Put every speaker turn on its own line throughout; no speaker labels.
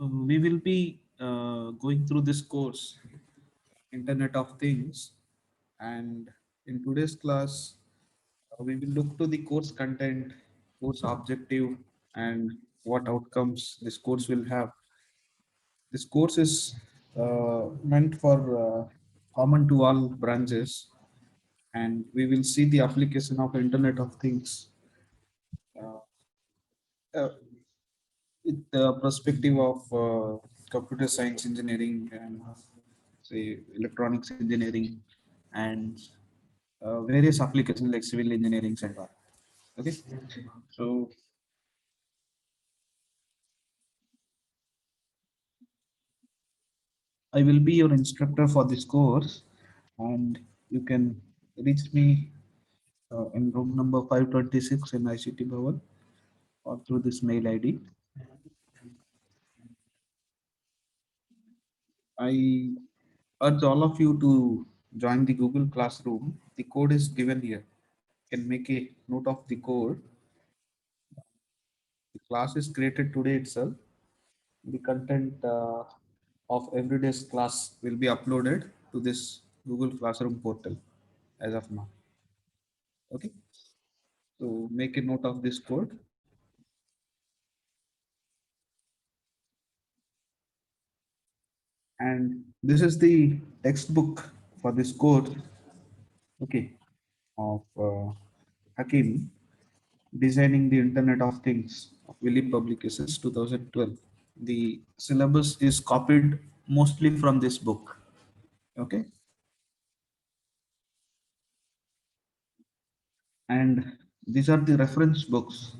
We will be going through this course, Internet of Things, and in today's class, we will look to the course content, course objective, and what outcomes this course will have. This course is meant for common to all branches, and we will see the application of Internet of Things uh, uh, with the perspective of computer science engineering and say electronics engineering and various applications like civil engineering and all. Okay, so I will be your instructor for this course, and you can reach me in room number 526 in ICT Bhavan or through this mail ID. I urge all of you to join the Google Classroom. The code is given here. You can make a note of the code. The class is created today itself. The content of everyday's class will be uploaded to this Google Classroom portal as of now. Okay, so make a note of this code. And this is the textbook for this course. Okay, of Hakim, Designing the Internet of Things of Willy Publications 2012. The syllabus is copied mostly from this book. Okay, and these are the reference books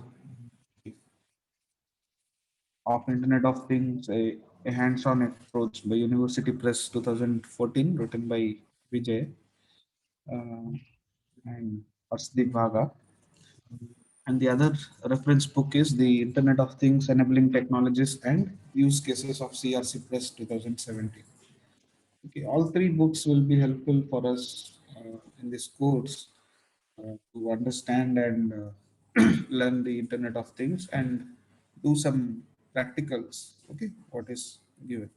of Internet of Things, a hands-on approach by University Press 2014, written by Vijay uh, and Arshdeep Bhaga. And the other reference book is the Internet of Things Enabling Technologies and Use Cases of CRC Press 2017. Okay, all three books will be helpful for us in this course to understand and learn the Internet of Things and do some practicals. Okay, what is given.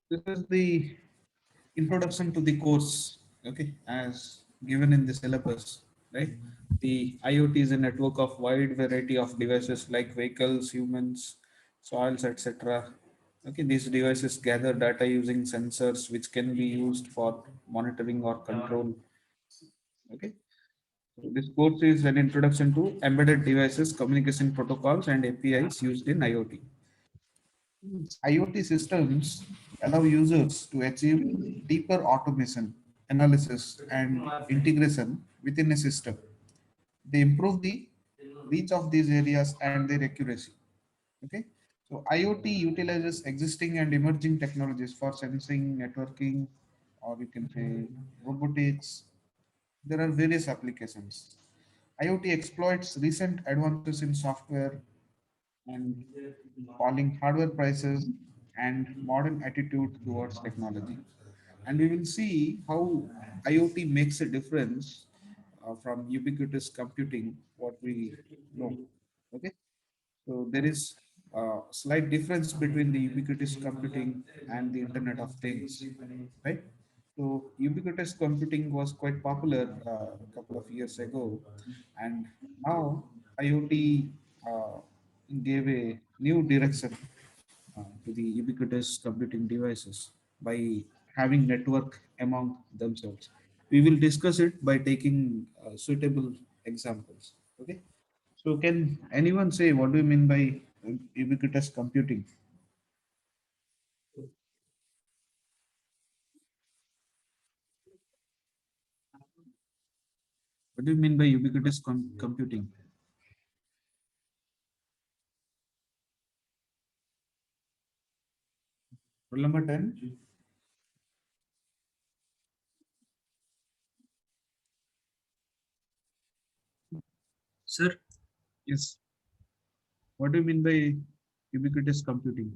This is the introduction to the course, okay, as given in the syllabus, right? The IoT is a network of wide variety of devices like vehicles, humans, soils, etc. Okay, these devices gather data using sensors which can be used for monitoring or control. Okay, so this course is an introduction to embedded devices, communication protocols, and APIs used in IoT. IoT systems allow users to achieve deeper automation, analysis, and integration within a system. They improve the reach of these areas and their accuracy. Okay, so IoT utilizes existing and emerging technologies for sensing, networking, or you can say robotics. There are various applications. IoT exploits recent advances in software and falling hardware prices and modern attitude towards technology. And we will see how IoT makes a difference from ubiquitous computing, what we know. Okay, so there is a slight difference between the ubiquitous computing and the Internet of Things, right? So ubiquitous computing was quite popular a couple of years ago, and now IoT gave a new direction to the ubiquitous computing devices by having network among themselves. We will discuss it by taking suitable examples. Okay. So can anyone say what do you mean by ubiquitous computing? What do you mean by ubiquitous computing? Rule number 10. Sir, yes. What do you mean by ubiquitous computing?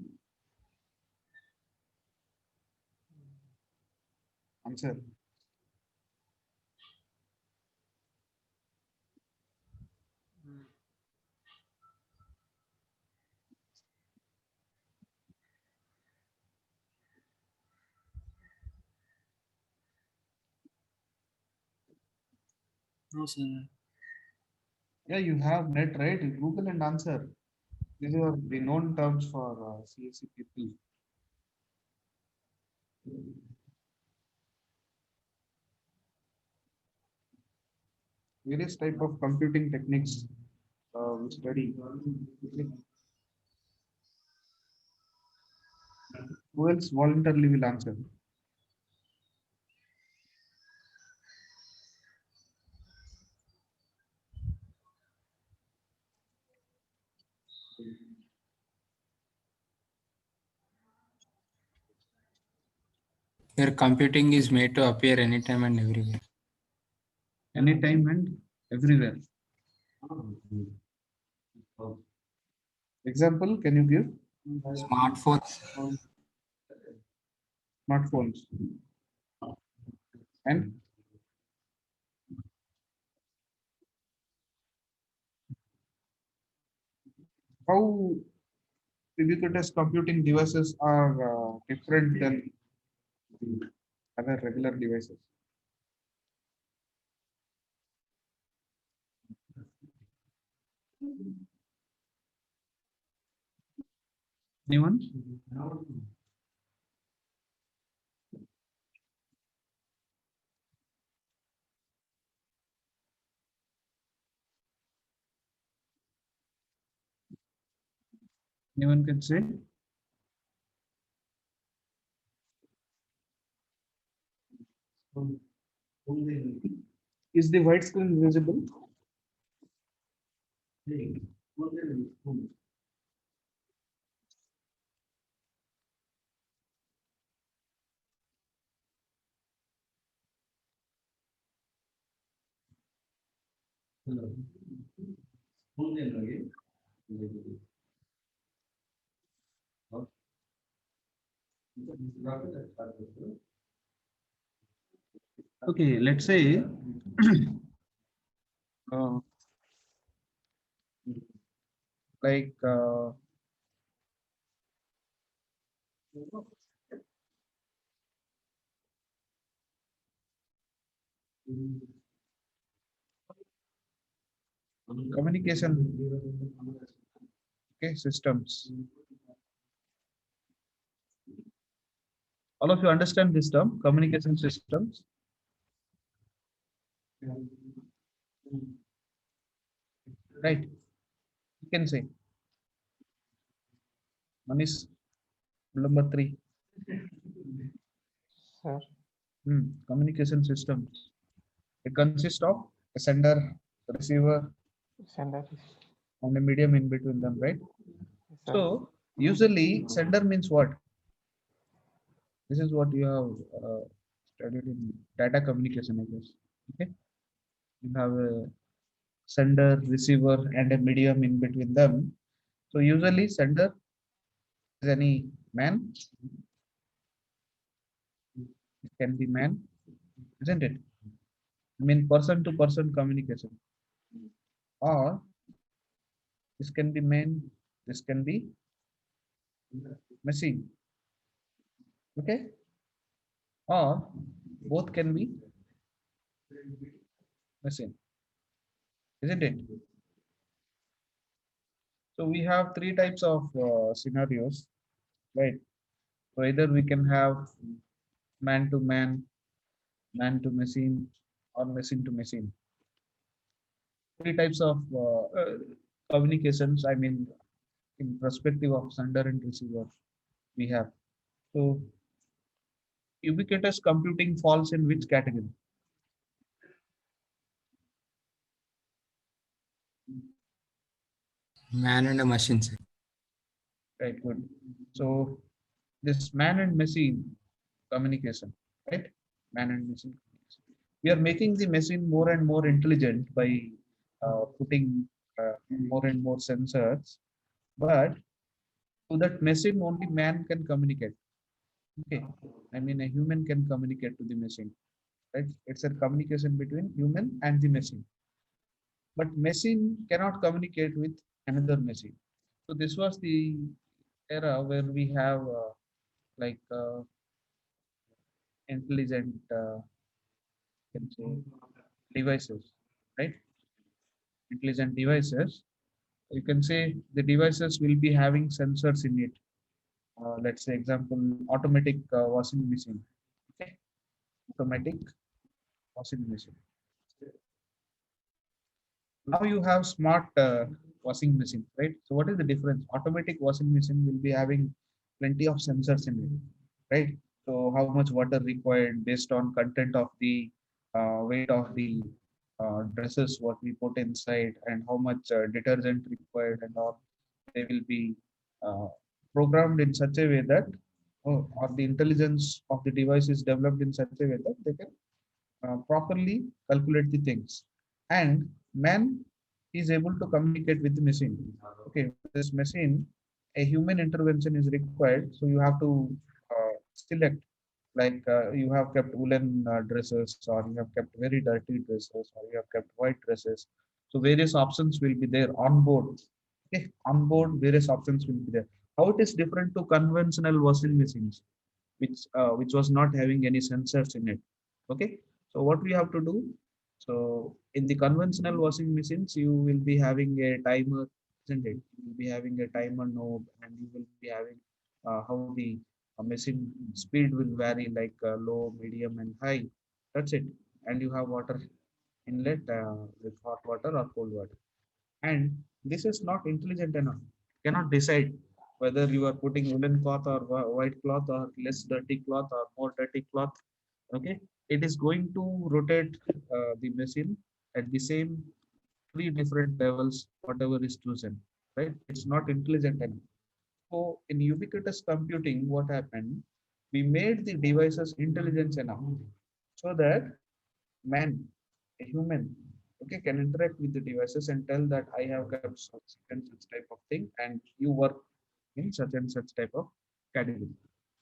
Answer.
No, sir.
Yeah, you have net, right? You Google and answer. These are the known terms for CSC people. Various type of computing techniques we study. Who else voluntarily will answer?
Where computing is made to appear anytime and everywhere.
Anytime and everywhere. Example, can you give?
Smartphones.
Smartphones. And how ubiquitous computing devices are different than the other regular devices? Anyone? Anyone can say? Is the white screen visible? Okay, let's say uh, like communication, okay, systems. All of you understand this term, communication systems? Right? You can say. One is number three.
Sir,
Communication systems. It consists of a sender, receiver,
sender.
and a medium in between them, right?
Sir,
So usually sender means what? This is what you have studied in data communication, I guess. Okay, you have a sender, receiver, and a medium in between them. So usually sender is any man. It can be man, isn't it? I mean person to person communication. Or this can be man, this can be machine. Okay, or both can be machine, isn't it? So we have three types of scenarios, right? So either we can have man to man, man to machine, or machine to machine. Three types of communications. I mean, in perspective of sender and receiver, we have. So ubiquitous computing falls in which category?
Man and a machine, sir.
Right, good. So this man and machine communication, right? Man and machine communication. We are making the machine more and more intelligent by putting more and more sensors, but to that machine only man can communicate. Okay, I mean a human can communicate to the machine, right? It's a communication between human and the machine, but machine cannot communicate with another machine. So this was the era where we have like intelligent can say devices. right? Intelligent devices. You can say the devices will be having sensors in it. Let's say example, automatic washing machine. Okay, automatic washing machine. Now you have smart washing machine, right? So what is the difference? Automatic washing machine will be having plenty of sensors in it, right? So how much water required based on content of the weight of the dresses what we put inside, and how much detergent required, and all, they will be uh, programmed in such a way that, or the intelligence of the device is developed in such a way that they can properly calculate the things, and man is able to communicate with the machine. Okay, with this machine a human intervention is required, so you have to select, like you have kept woolen dresses, or you have kept very dirty dresses, or you have kept white dresses. So various options will be there on board. Okay, on board various options will be there. How it is different to conventional washing machines, which was not having any sensors in it. Okay, so what we have to do, so in the conventional washing machines you will be having a timer, isn't it? You will be having a timer knob, and you will be having how the machine speed will vary, like low, medium, and high. That's it. And you have water inlet with hot water or cold water, and this is not intelligent enough. Cannot decide whether you are putting woolen cloth or white cloth, or less dirty cloth or more dirty cloth. Okay, it is going to rotate the machine at the same three different levels, whatever is chosen, right? It's not intelligent enough. So in ubiquitous computing, what happened, we made the devices intelligent enough so that man, a human, okay, can interact with the devices and tell that I have kept such and such type of thing, and you work in such and such type of category,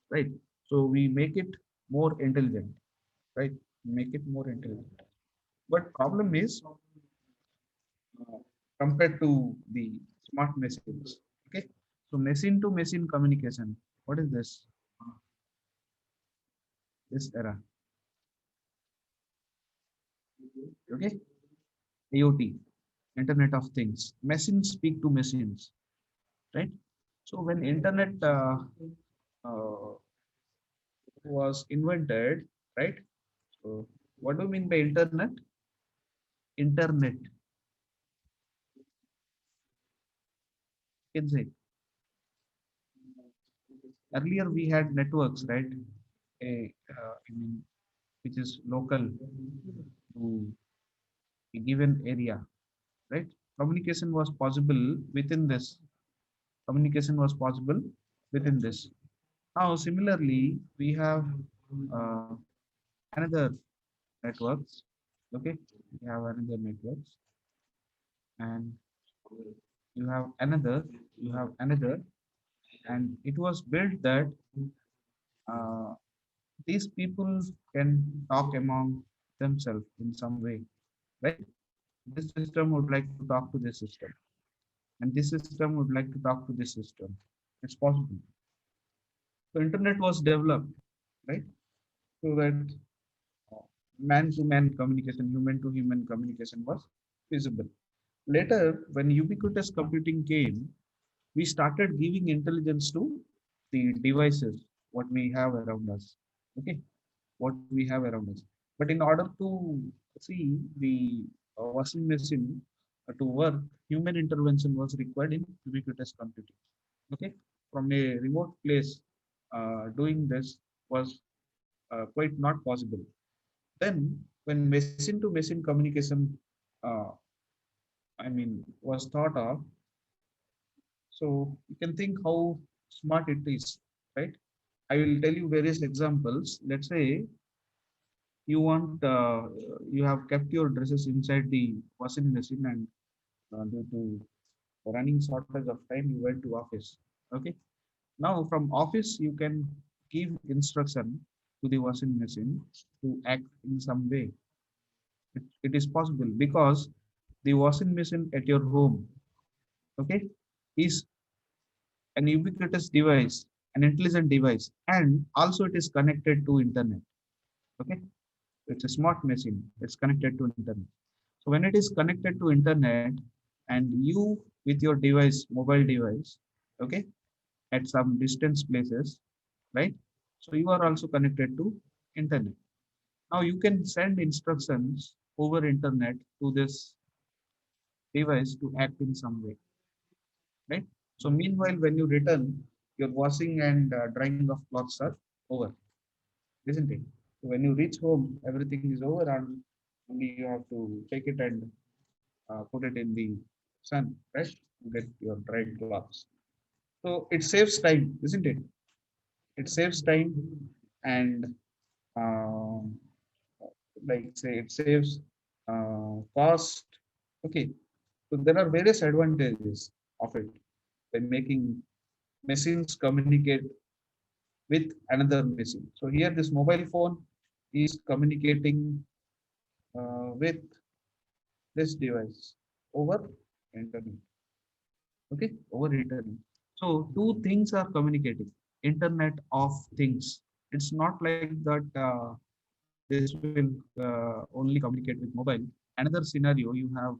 right? So we make it more intelligent, right? Make it more intelligent. But problem is, uh, compared to the smart machines, okay? So machine to machine communication. What is this? This era, okay? IoT, Internet of Things. Machines speak to machines, right? So when internet uh, was invented, right? So what do you mean by internet? Internet, you can say. Earlier we had networks, right? I mean, which is local to a given area, right? Communication was possible within this. Communication was possible within this. Now, similarly, we have uh, another networks. Okay, we have another networks, and you have another, you have another, and it was built that uh, these people can talk among themselves in some way, right? This system would like to talk to this system, and this system would like to talk to this system. It's possible. So internet was developed, right? So that man to man communication, human to human communication was feasible. Later, when ubiquitous computing came, we started giving intelligence to the devices, what we have around us. Okay, what we have around us. But in order to see the washing machine to work, human intervention was required in ubiquitous computing. Okay, from a remote place, doing this was quite not possible. Then, when machine to machine communication, uh, was thought of, so you can think how smart it is, right? I will tell you various examples. Let's say you want, you have kept your dresses inside the washing machine, and due to running shortage of time, you went to office. Okay. Now from office, you can give instruction to the washing machine to act in some way. It is possible because the washing machine at your home, okay, is an ubiquitous device, an intelligent device, and also it is connected to internet. Okay, it's a smart machine. It's connected to internet. So when it is connected to internet and you with your device, mobile device, okay, at some distance places, right? So you are also connected to internet. Now you can send instructions over internet to this device to act in some way, right? So meanwhile, when you return, your washing and drying of clothes are over, isn't it? So when you reach home, everything is over and only you have to take it and put it in the sun, right? To get your dried clothes. So it saves time, isn't it? It saves time and um, like say it saves cost. Okay, so there are various advantages of it by making machines communicate with another machine. So here this mobile phone is communicating with this device over internet. Okay, over internet. So two things are communicating. Internet of things. It's not like that. This will only communicate with mobile. Another scenario you have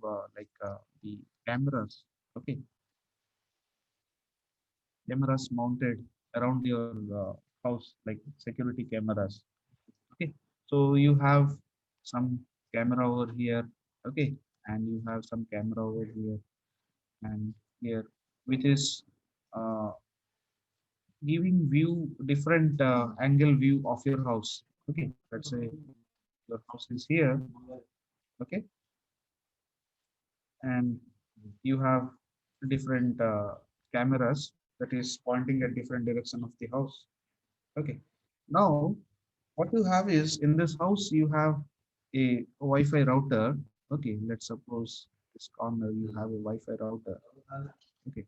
the cameras. Okay, cameras mounted around your house, like security cameras. Okay, so you have some camera over here. Okay, and you have some camera over here and here, which is uh, giving view different angle view of your house. Okay, let's say your house is here. Okay, and you have different cameras that is pointing at different direction of the house. Okay, now what you have is in this house you have a Wi-Fi router. Okay, let's suppose this corner you have a Wi-Fi router. Okay,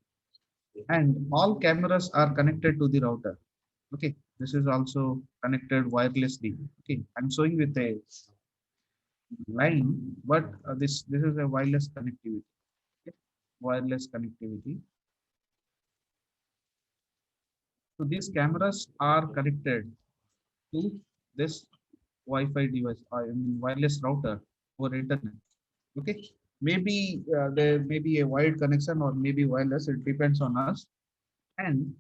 and all cameras are connected to the router. Okay, this is also connected wirelessly. Okay, I'm showing with a line, but this is a wireless connectivity. Okay? Wireless connectivity. So these cameras are connected to this Wi-Fi device, or I mean wireless router over internet. Okay, maybe there may be a wired connection or maybe wireless. It depends on us. And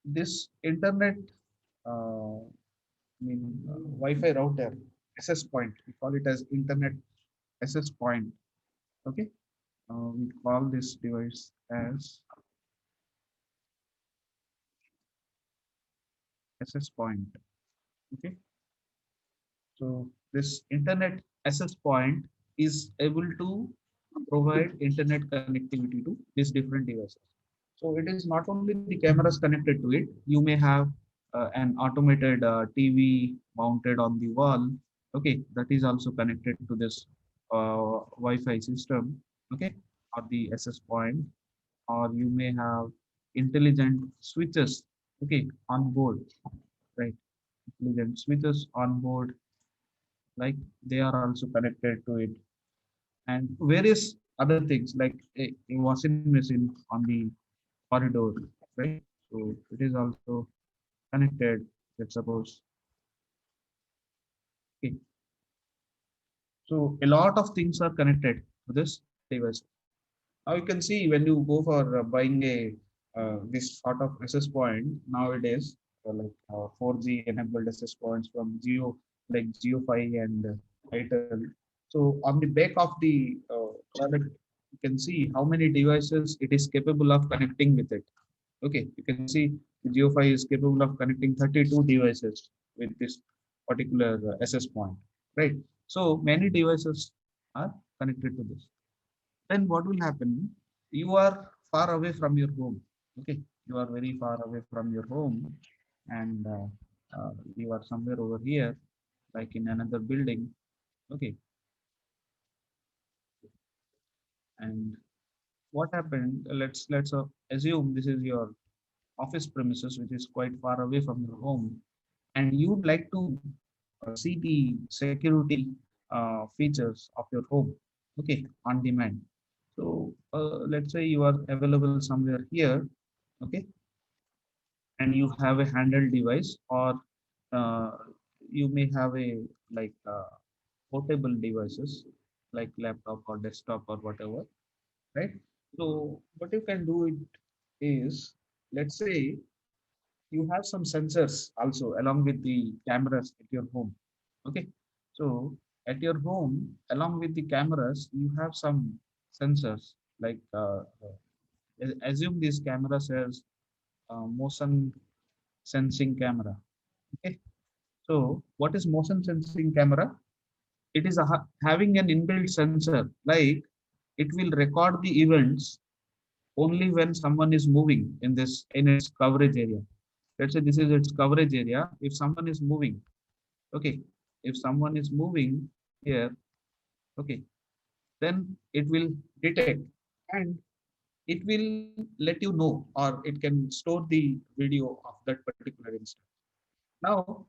this internet, Wi-Fi router, access point. We call it as internet access point. Okay, we call this device as access point. Okay, so this internet access point is able to provide internet connectivity to these different devices. So it is not only the cameras connected to it. You may have an automated TV mounted on the wall. Okay, that is also connected to this Wi-Fi system. Okay, or the access point, or you may have intelligent switches. Okay, on board, right? Intelligent switches on board, like they are also connected to it, and various other things like a washing machine on the corridor, right? So it is also connected. Let's suppose. Okay. So a lot of things are connected to this device. Now you can see when you go for buying a this sort of access point nowadays, 4G enabled access points from Geo, like Geo5 and Itel. So on the back of the product, you can see how many devices it is capable of connecting with it. Okay, you can see the Geo5 is capable of connecting 32 devices with this particular access point, right? So many devices are connected to this. Then what will happen? You are far away from your home. Okay, you are very far away from your home, and you are somewhere over here, like in another building. Okay, and what happened? Let's assume this is your office premises, which is quite far away from your home, and you'd like to see the security features of your home. Okay, on demand. So let's say you are available somewhere here. Okay, and you have a handheld device, or uh, you may have a like portable devices like laptop or desktop or whatever, right? So what you can do it is, let's say you have some sensors also along with the cameras at your home. Okay, so at your home, along with the cameras, you have some sensors like assume this camera says motion sensing camera. Okay, so what is motion sensing camera? It is having an inbuilt sensor, like it will record the events only when someone is moving in this in its coverage area. Let's say this is its coverage area. If someone is moving, okay, if someone is moving here, okay, then it will detect and it will let you know, or it can store the video of that particular instance. Now,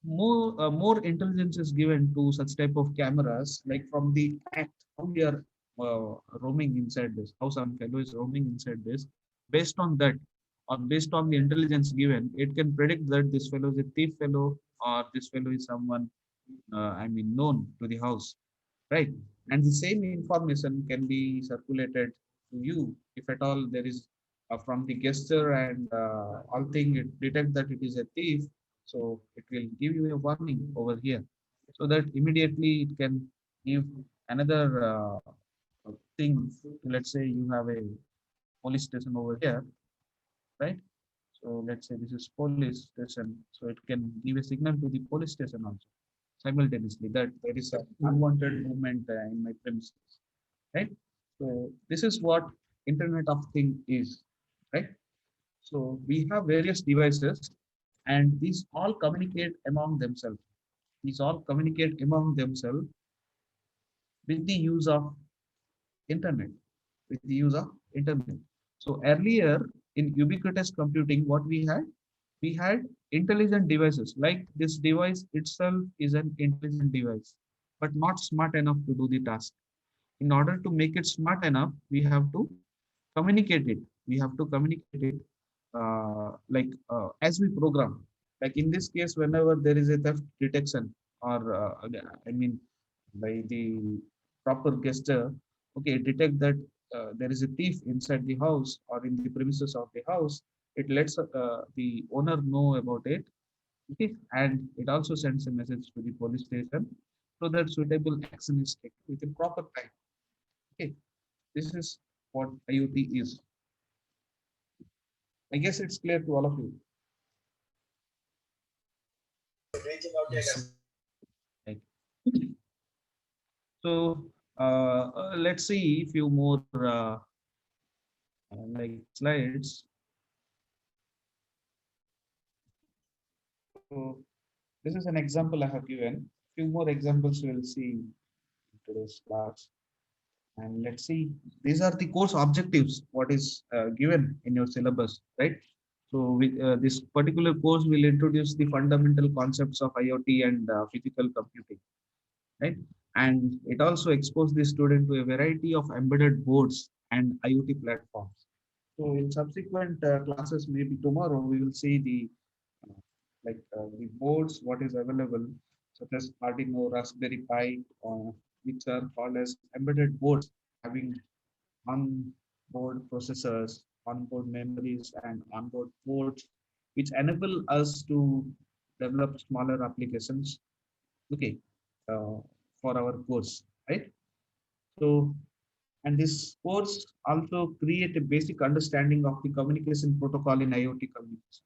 more intelligence is given to such type of cameras, like from the act how we are roaming inside this, how some fellow is roaming inside this. Based on that, or based on the intelligence given, it can predict that this fellow is a thief fellow, or this fellow is someone known to the house, right? And the same information can be circulated to you if at all there is from the gesture and all thing it detect that it is a thief, so it will give you a warning over here, so that immediately it can give another thing. Let's say you have a police station over here, right? So let's say this is police station, so it can give a signal to the police station also simultaneously that there is an unwanted movement in my premises, right? So this is what Internet of Thing is, right? So we have various devices, and these all communicate among themselves. These all communicate among themselves with the use of internet, with the use of internet. So earlier in ubiquitous computing, what we had intelligent devices. Like this device itself is an intelligent device, but not smart enough to do the task. In order to make it smart enough, we have to communicate it. We have to communicate it as we program. Like in this case, whenever there is a theft detection, or I mean by the proper gesture, okay, detect that there is a thief inside the house or in the premises of the house. It lets the owner know about it, okay, and it also sends a message to the police station so that suitable action is taken within proper time. Okay, this is what IoT is. I guess it's clear to all of you.
Yes.
Right. So let's see a few more like slides. So this is an example I have given. Few more examples we'll see in today's class. And let's see, these are the course objectives, what is given in your syllabus, right? So this particular course will introduce the fundamental concepts of IoT and physical computing, right? And it also exposes the student to a variety of embedded boards and IoT platforms. So in subsequent classes, maybe tomorrow, we will see uh, the boards, what is available, such as Arduino, Raspberry Pi, which are called as embedded boards, having onboard processors, onboard memories, and onboard ports, which enable us to develop smaller applications. Okay, uh, for our course, right? So, and this course also create a basic understanding of the communication protocol in IoT communication,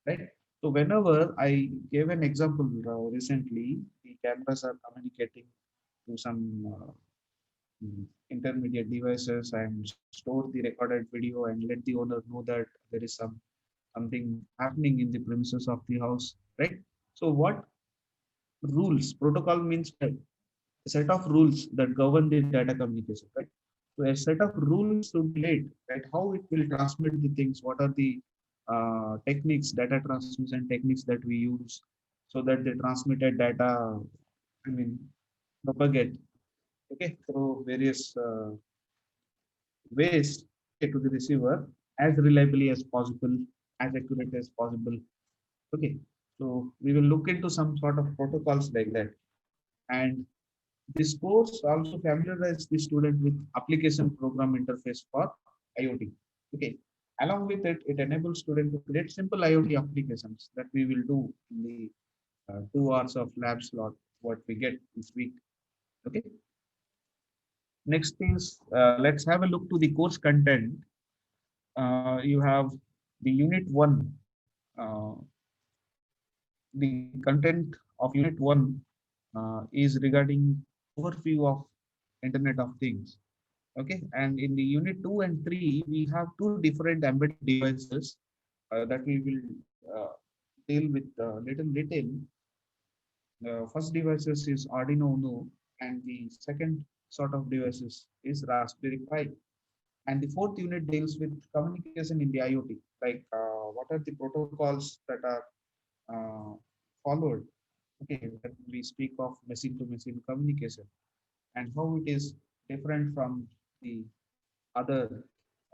right? So whenever I gave an example recently, the cameras are communicating to some intermediate devices and store the recorded video and let the owner know that there is something happening in the premises of the house, right? So what rules protocol means a set of rules that govern the data communication, right? So a set of rules should be laid, right? How it will transmit the things, what are the techniques, data transmission techniques that we use so that the transmitted data, I mean, propagate, okay, through various ways to the receiver as reliably as possible, as accurate as possible. Okay, so we will look into some sort of protocols like that. And this course also familiarizes the student with application program interface for IoT. Okay. Along with it, it enables student to create simple IoT applications that we will do in the 2 hours of lab slot, what we get this week. Okay. Next is, let's have a look to the course content. You have the unit one. The content of unit one is regarding overview of Internet of Things. Okay, and in the unit 2 and 3, we have two different embedded devices that we will deal with little detail. The first devices is Arduino Uno, and the second sort of devices is Raspberry Pi. And the fourth unit deals with communication in the IoT, like what are the protocols that are followed. Okay, when we speak of machine-to-machine communication, and how it is different from the other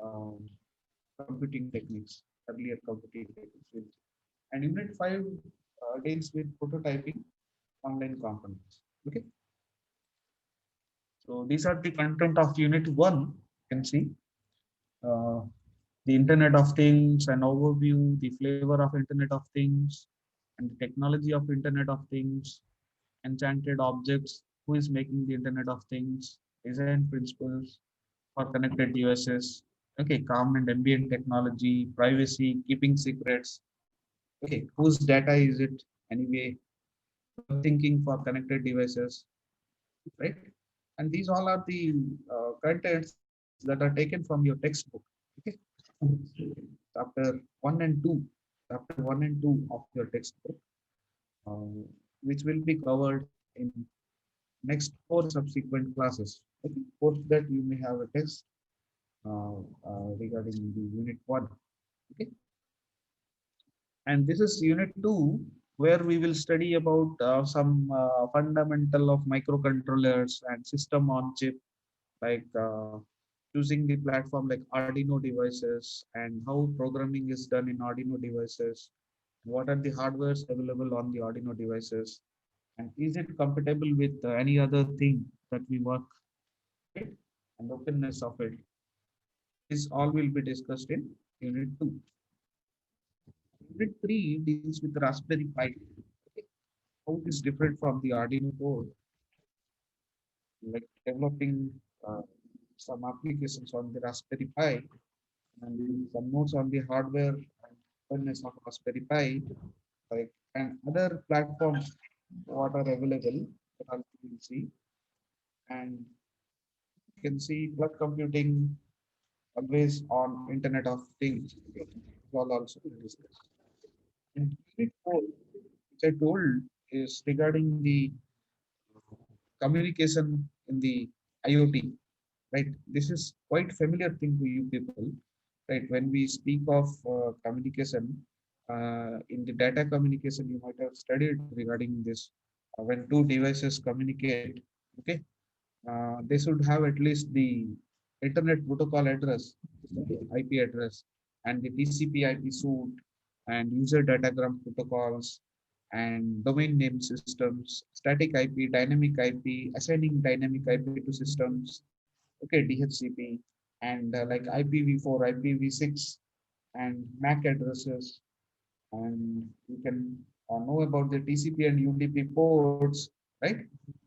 um, computing techniques, earlier computing techniques. And Unit 5 deals with prototyping online components. Okay, so these are the content of Unit 1. You can see uh, the Internet of Things, an overview, the flavor of Internet of Things, and the technology of Internet of Things, enchanted objects, who is making the Internet of Things, design principles for connected devices, okay, calm and ambient technology, privacy, keeping secrets, okay, whose data is it anyway, thinking for connected devices, right? And these all are the contents that are taken from your textbook, okay? Chapter 1 and 2, chapter 1 and 2 of your textbook, uh, which will be covered in next 4 subsequent classes. Okay, post that you may have a test regarding the unit 1. Okay, and this is unit 2, where we will study about some fundamental of microcontrollers and system on chip, like choosing the platform like Arduino devices and how programming is done in Arduino devices. What are the hardwares available on the Arduino devices, and is it compatible with any other thing that we work, right? And openness of it. This all will be discussed in unit 2. Unit 3 deals with Raspberry Pi. Okay, how it is different from the Arduino board, like developing some applications on the Raspberry Pi, and some notes on the hardware and openness of Raspberry Pi, like, and other platforms what are available that also we will see. And you can see cloud computing always on Internet of Things. All also we will discuss. And unit 4, which I told, is regarding the communication in the IoT, right? This is quite familiar thing to you people, right? When we speak of communication in the data communication, you might have studied regarding this. When two devices communicate, okay, they should have at least the Internet Protocol address, IP address, and the TCP/IP suite, and user datagram protocols, and domain name systems, static IP, dynamic IP, assigning dynamic IP to systems, okay, DHCP, and like IPv4, IPv6, and MAC addresses, and you can know about the TCP and UDP ports, right?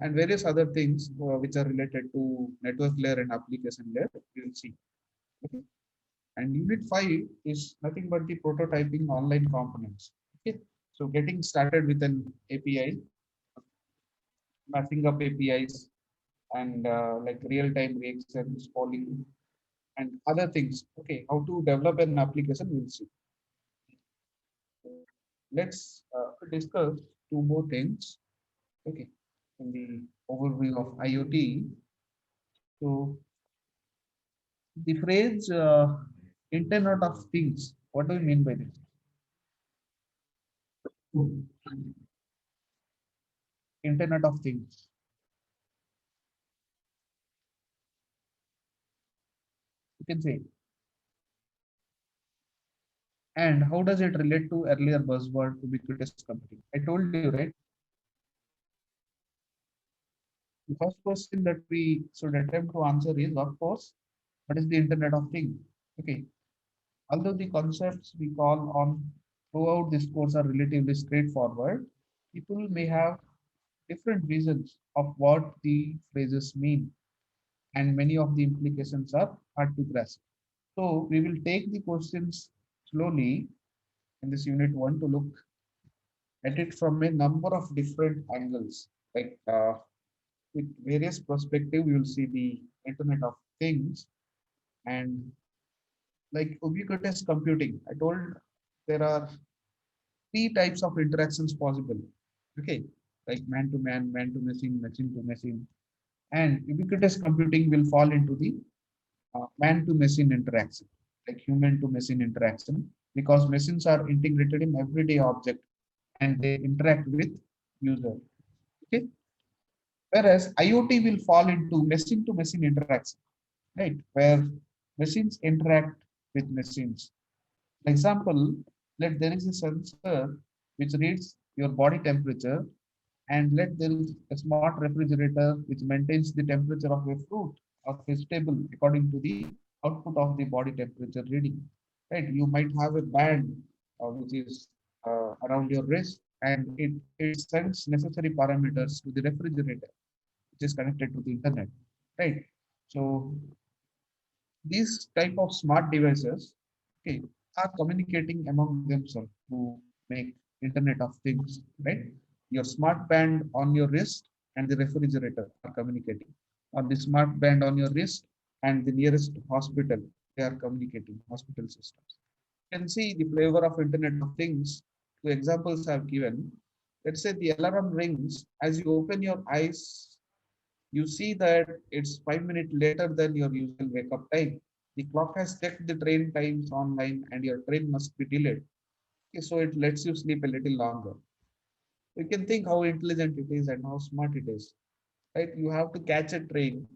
And various other things which are related to network layer and application layer, you will see. Okay. And unit 5 is nothing but the prototyping online components. Okay. So getting started with an API, mapping up APIs, and like real-time reactions, polling, and other things. Okay, how to develop an application, we'll see. Let's discuss two more things. Okay, in the overview of IoT. So the phrase Internet of Things, what do you mean by this? Internet of Things. You can say. And how does it relate to earlier buzzword ubiquitous computing? I told you, right? The first question that we should attempt to answer is, of course, what is the Internet of Things? Okay. Although the concepts we call on throughout this course are relatively straightforward, people may have different visions of what the phrases mean, and many of the implications are hard to grasp. So we will take the questions slowly in this unit one to look at it from a number of different angles. Like with various perspective, you will see the Internet of Things and like ubiquitous computing. I told there are three types of interactions possible. Okay, like man to man, man to machine, machine to machine, and ubiquitous computing will fall into the man to machine interaction, like human to machine interaction, because machines are integrated in everyday object and they interact with user. Okay, whereas IoT will fall into machine to machine interaction, right, where machines interact with machines. For example, let there is a sensor which reads your body temperature, and let there is a smart refrigerator which maintains the temperature of a fruit or vegetable according to the output of the body temperature reading. Right? You might have a band which is around your wrist, and it sends necessary parameters to the refrigerator, which is connected to the internet. Right? So these type of smart devices, okay, are communicating among themselves to make Internet of Things, right? Your smart band on your wrist and the refrigerator are communicating, or the smart band on your wrist and the nearest hospital, they are communicating, hospital systems. You can see the flavor of Internet of Things. Two examples I've given. Let's say the alarm rings. As you open your eyes, you see that it's 5 minutes later than your usual wake up time. The clock has checked the train times online and your train must be delayed. Okay, so it lets you sleep a little longer. You can think how intelligent it is and how smart it is. Right? You have to catch a train.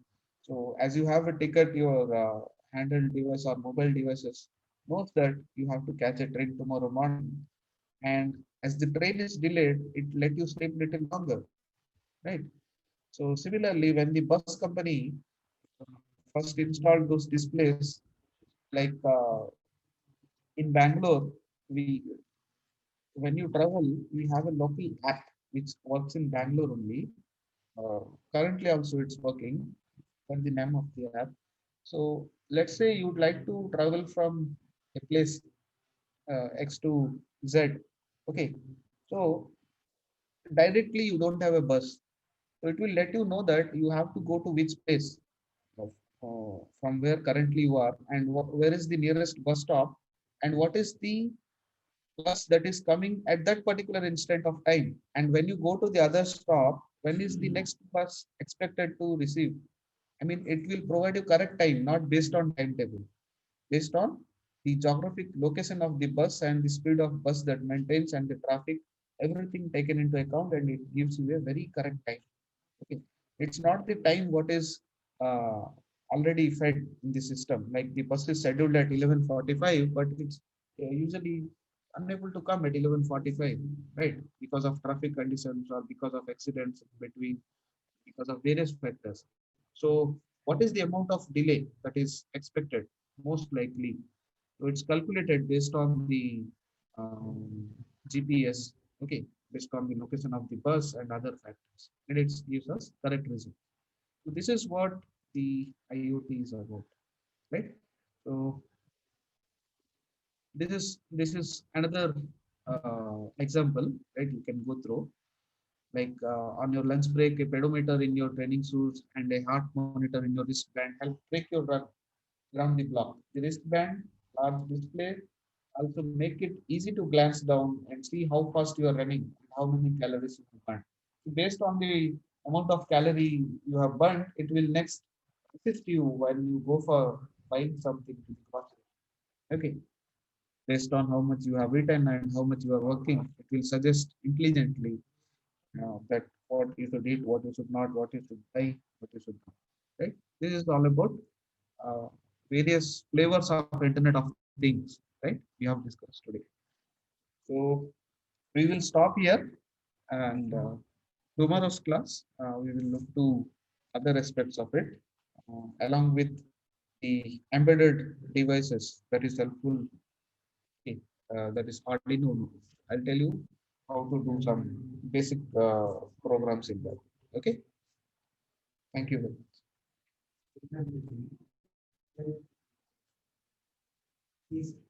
So as you have a ticket, your handheld device or mobile devices knows that you have to catch a train tomorrow morning. And as the train is delayed, it let you sleep little longer. Right? So similarly, when the bus company first installed those displays, like in Bangalore, we when you travel, we have a local app which works in Bangalore only. Uh, Currently, also it's working. What the name of the app? So let's say you'd like to travel from a place X to Z. Okay, so directly you don't have a bus, so it will let you know that you have to go to which place from where currently you are, and where is the nearest bus stop, and what is the bus that is coming at that particular instant of time. And when you go to the other stop, when is the next bus expected to receive? I mean, it will provide you correct time, not based on timetable, based on the geographic location of the bus and the speed of bus that maintains and the traffic, everything taken into account, and it gives you a very correct time. Okay, it's not the time what is uh, already fed in the system. Like the bus is scheduled at 11:45, but it's usually unable to come at 11:45, right? Because of traffic conditions or because of accidents between, because of various factors. So, what is the amount of delay that is expected? Most likely, so it's calculated based on the GPS, okay, based on the location of the bus and other factors, and it gives us correct result. So this is what the IoT is about, right? So this is another example, right? You can go through, like on your lunch break, a pedometer in your training shoes and a heart monitor in your wristband help track your run around the block. The wristband, large display, also make it easy to glance down and see how fast you are running and how many calories you have burned. So based on the amount of calorie you have burned, it will next assist you when you go for buying something to the grocery. Okay, based on how much you have eaten and how much you are working, it will suggest intelligently that what you should eat, what you should not, what you should buy, what you should not. Right? This is all about uh, various flavors of Internet of Things. Right? We have discussed today. So we will stop here, and tomorrow's class we will look to other aspects of it, along with the embedded devices that is helpful. Okay, that is Arduino. I'll tell you how to do some basic programs in that. Okay, thank you very much.